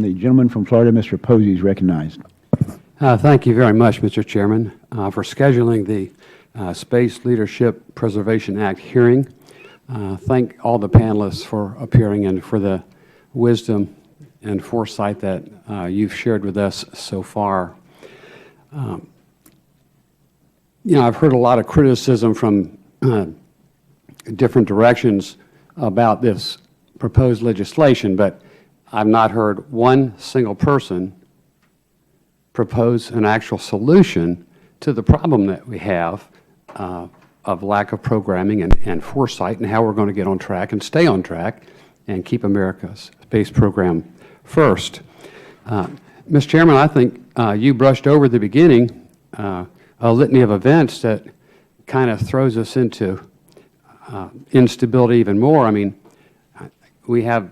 The gentleman from Florida, Mr. Posey, is recognized. Thank you very much, Mr. Chairman, for scheduling the Space Leadership Preservation Act hearing. Thank all the panelists for appearing and for the wisdom and foresight that you've shared with us so far. I've heard a lot of criticism from different directions about this proposed legislation, but I've not heard one single person propose an actual solution to the problem that we have of lack of programming and foresight, and how we're going to get on track and stay on track and keep America's space program first. Mr. Chairman, I think you brushed over at the beginning a litany of events that kind of throws us into instability even more. I mean, we have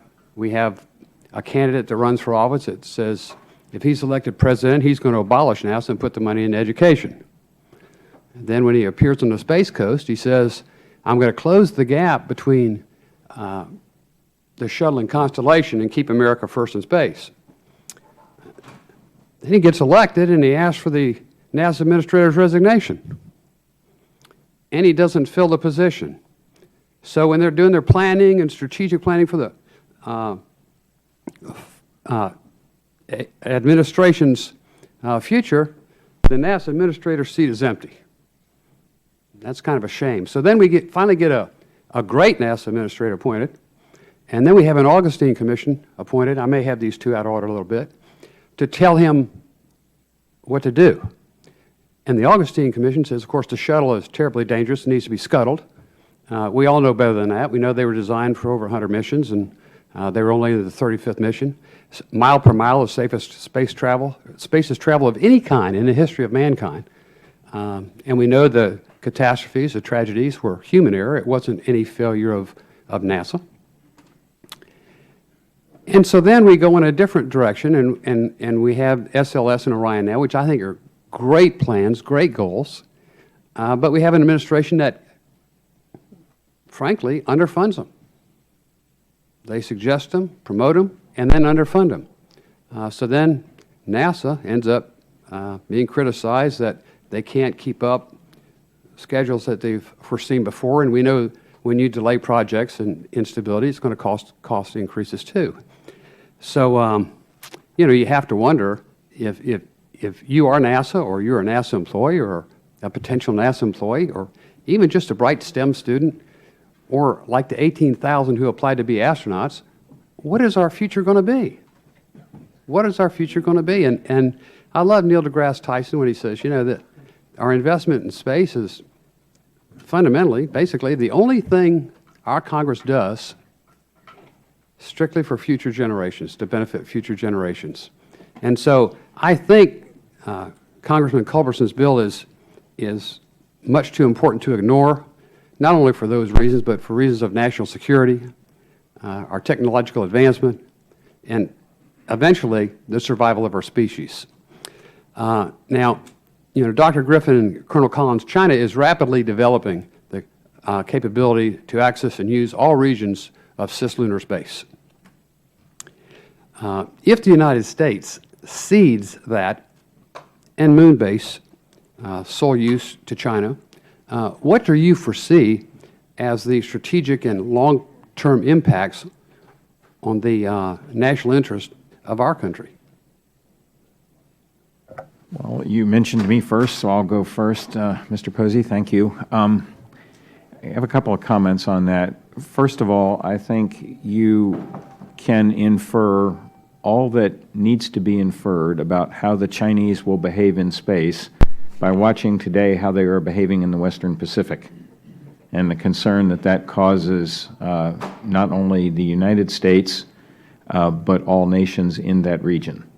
a candidate that runs for office that says if he's elected president, he's going to abolish NASA and put the money into education. And then when he appears on the Space Coast, he says, I'm going to close the gap between the shuttle and Constellation and keep America first in space. Then he gets elected and he asks for the NASA administrator's resignation. And he doesn't fill the position. So when they're doing their planning and strategic planning for the administration's future, the NASA administrator's seat is empty. That's kind of a shame. So then we finally get a great NASA administrator appointed, and then we have an Augustine Commission appointed. I may have these two out of order a little bit, to tell him what to do. And the Augustine Commission says, of course, the shuttle is terribly dangerous and needs to be scuttled. We all know better than that. We know they were designed for over 100 missions, and they were only in the 35th mission. Mile per mile of safest spacest travel of any kind in the history of mankind. And we know the catastrophes, the tragedies were human error. It wasn't any failure of NASA. And so then we go in a different direction, and we have SLS and Orion now, which I think are great plans, great goals. But we have an administration that, frankly, underfunds them. They suggest them, promote them, and then underfund them. So then NASA ends up being criticized that they can't keep up schedules that they've foreseen before, and we know when you delay projects and instability, it's going to cost increases too. So, you have to wonder if you are NASA, or you're a NASA employee, or a potential NASA employee, or even just a bright STEM student, or like the 18,000 who applied to be astronauts, what is our future going to be? What is our future going to be? And I love Neil deGrasse Tyson when he says, that our investment in space is fundamentally, basically, the only thing our Congress does strictly for future generations, to benefit future generations. And so I think Congressman Culberson's bill is much too important to ignore, not only for those reasons, but for reasons of national security, our technological advancement, and eventually the survival of our species. Now, Dr. Griffin and Colonel Collins, China is rapidly developing the capability to access and use all regions of cislunar space. If the United States cedes that and moon base sole use to China, what do you foresee as the strategic and long-term impacts on the national interest of our country? Well, you mentioned me first, so I'll go first. Mr. Posey, thank you. I have a couple of comments on that. First of all, I think you can infer all that needs to be inferred about how the Chinese will behave in space by watching today how they are behaving in the Western Pacific, and the concern that that causes not only the United States, but all nations in that region.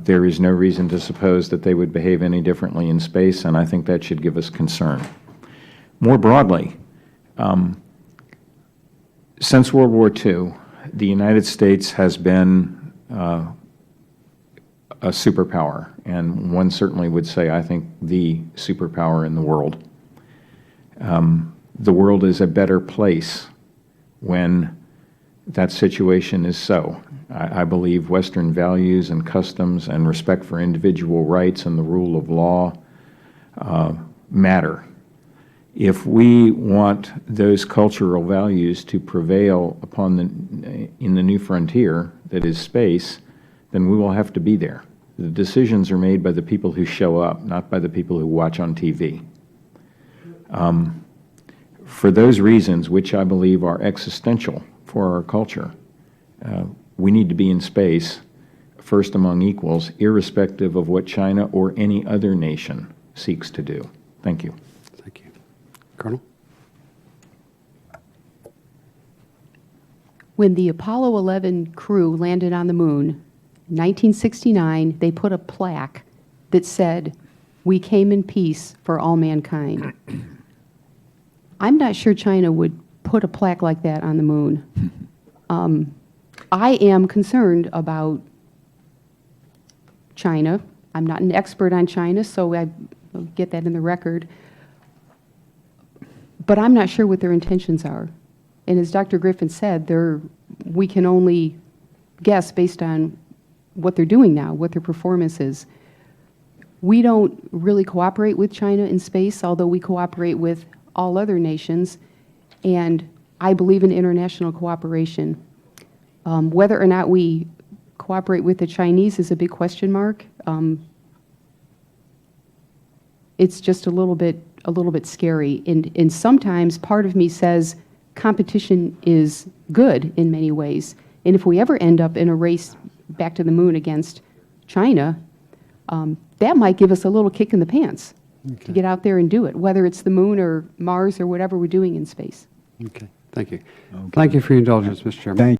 There is no reason to suppose that they would behave any differently in space, and I think that should give us concern. More broadly, since World War II, the United States has been a superpower, and one certainly would say, I think, the superpower in the world. The world is a better place when that situation is so. I believe Western values and customs and respect for individual rights and the rule of law matter. If we want those cultural values to prevail in the new frontier that is space, then we will have to be there. The decisions are made by the people who show up, not by the people who watch on TV. For those reasons, which I believe are existential for our culture, we need to be in space, first among equals, irrespective of what China or any other nation seeks to do. Thank you. Thank you. Colonel? When the Apollo 11 crew landed on the moon, 1969, they put a plaque that said, "We came in peace for all mankind." I'm not sure China would put a plaque like that on the moon. I am concerned about China. I'm not an expert on China, so I get that in the record. But I'm not sure what their intentions are. And as Dr. Griffin said, we can only guess based on what they're doing now, what their performance is. We don't really cooperate with China in space, although we cooperate with all other nations, and I believe in international cooperation. Whether or not we cooperate with the Chinese is a big question mark. It's just a little bit scary, and sometimes part of me says competition is good in many ways, and if we ever end up in a race back to the moon against China, that might give us a little kick in the pants to get out there and do it, whether it's the moon or Mars or whatever we're doing in space. Okay. Thank you. Thank you for your indulgence, Mr. Chairman. Thank